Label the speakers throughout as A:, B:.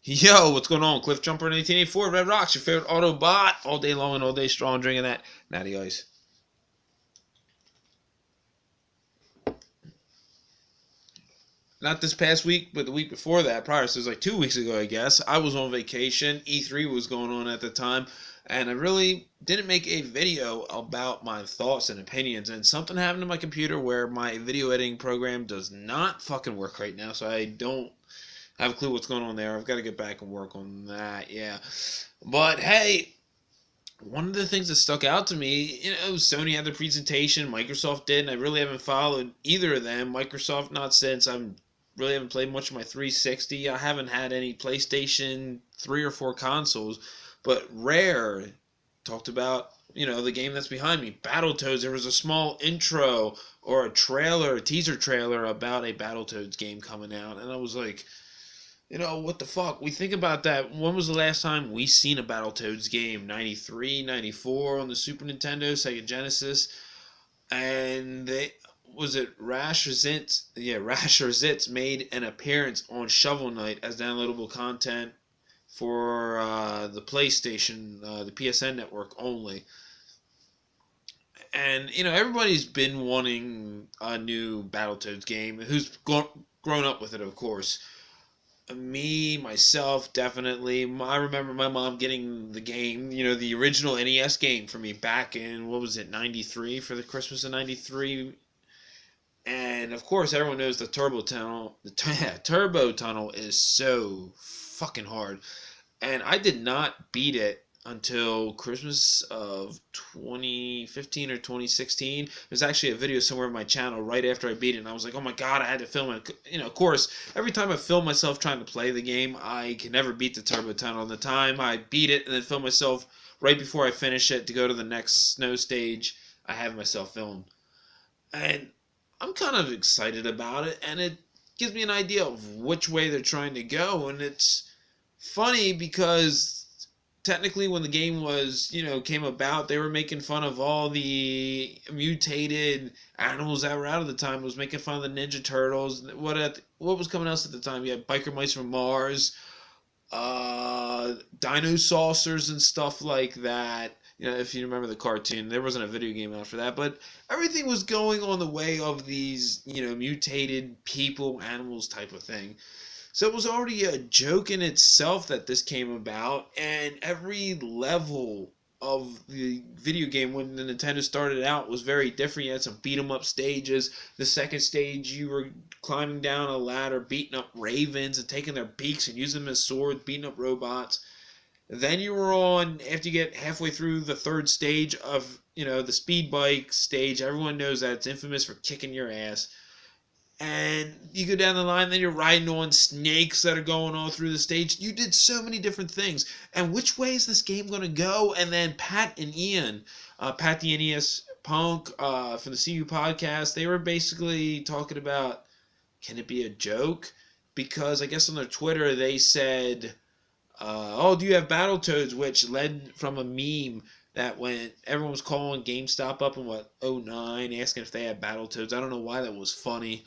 A: Yo, what's going on? Cliff Jumper in 1884, Red Rocks, your favorite Autobot, all day long and all day strong, drinking that natty ice. Not this past week, but the week before that, prior, so it was like 2 weeks ago, I guess. I was on vacation. E3 was going on at the time, and I really didn't make a video about my thoughts and opinions. And something happened to my computer where my video editing program does not fucking work right now, so I don't have a clue what's going on there. I've got to get back and work on that, yeah. But hey, one of the things that stuck out to me, Sony had the presentation, Microsoft did, and I really haven't followed either of them. Microsoft, not since. I really haven't played much of my 360. I haven't had any PlayStation 3 or 4 consoles, but Rare talked about, the game that's behind me, Battletoads. There was a small intro or a trailer, a teaser trailer about a Battletoads game coming out, and I was like, what the fuck? We think about that. When was the last time we seen a Battletoads game? 93, 94 on the Super Nintendo, Sega Genesis. And was it Rash or Zitz? Yeah, Rash or Zitz made an appearance on Shovel Knight as downloadable content for the PlayStation, the PSN network only. And, everybody's been wanting a new Battletoads game. Who's grown up with it, of course. Me, myself, definitely. I remember my mom getting the game, the original NES game for me back in, what was it, 93, for the Christmas of 93. And, of course, everyone knows the Turbo Tunnel. The Turbo Tunnel is so fucking hard. And I did not beat it until Christmas of 2015 or 2016. There's actually a video somewhere on my channel right after I beat it, and I was like, oh my god, I had to film it. Of course, every time I film myself trying to play the game, I can never beat the Turbo Tunnel. And the time I beat it and then film myself right before I finish it to go to the next snow stage, I have myself filmed. And I'm kind of excited about it, and it gives me an idea of which way they're trying to go, and it's funny because technically when the game was, came about, they were making fun of all the mutated animals that were out at the time. It was making fun of the Ninja Turtles. What was coming else at the time? You had Biker Mice from Mars, Dino Saucers and stuff like that. If you remember the cartoon, there wasn't a video game out for that, but everything was going on the way of these, mutated people, animals type of thing. So it was already a joke in itself that this came about, and every level of the video game when the Nintendo started out was very different. You had some beat 'em up stages. The second stage, you were climbing down a ladder, beating up ravens and taking their beaks and using them as swords, beating up robots. Then you were on, after you get halfway through the third stage of, the speed bike stage. Everyone knows that it's infamous for kicking your ass. And you go down the line, then you're riding on snakes that are going all through the stage. You did so many different things. And which way is this game going to go? And then Pat and Ian, Pat the NES Punk from the CU podcast, they were basically talking about, can it be a joke? Because I guess on their Twitter they said, oh, do you have Battletoads? Which led from a meme that when everyone was calling GameStop up in, '09, asking if they had Battletoads. I don't know why that was funny.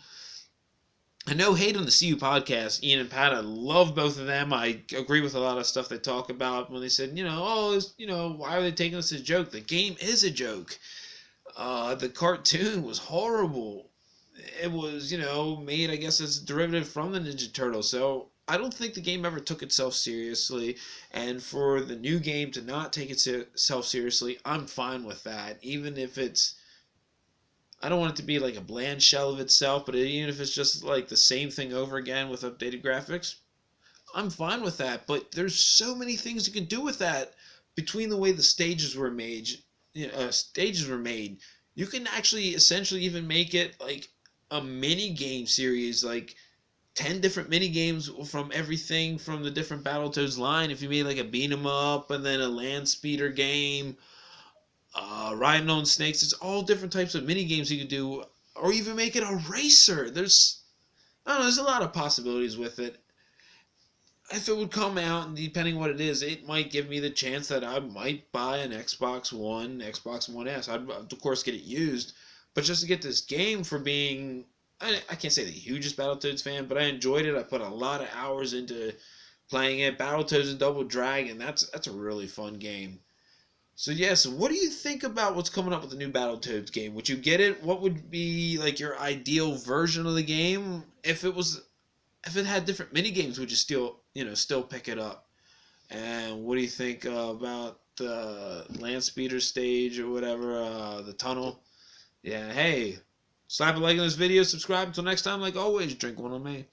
A: And no hate on the CU podcast, Ian and Pat. I love both of them. I agree with a lot of stuff they talk about when they said, why are they taking this as a joke? The game is a joke. The cartoon was horrible. It was, made, I guess, as a derivative from the Ninja Turtles. So I don't think the game ever took itself seriously. And for the new game to not take itself seriously, I'm fine with that. Even if it's, I don't want it to be like a bland shell of itself, but even if it's just like the same thing over again with updated graphics, I'm fine with that. But there's so many things you can do with that between the way the stages were made. You can actually essentially even make it like a mini game series, like 10 different mini games from everything from the different Battletoads line. If you made like a beat 'em up and then a land speeder game, riding on snakes. It's all different types of mini games you could do, or even make it a racer. I don't know, there's a lot of possibilities with it. If it would come out, and depending what it is, it might give me the chance that I might buy an Xbox One, Xbox One S. I'd of course get it used, but just to get this game for being, I can't say the hugest Battletoads fan, but I enjoyed it. I put a lot of hours into playing it. Battletoads and Double Dragon. That's a really fun game. So yes, what do you think about what's coming up with the new Battletoads game? Would you get it? What would be like your ideal version of the game if it had different mini games? Would you still pick it up? And what do you think about the land speeder stage or whatever, the tunnel? Yeah, hey, slap a like on this video, subscribe. Until next time, like always, drink one on me.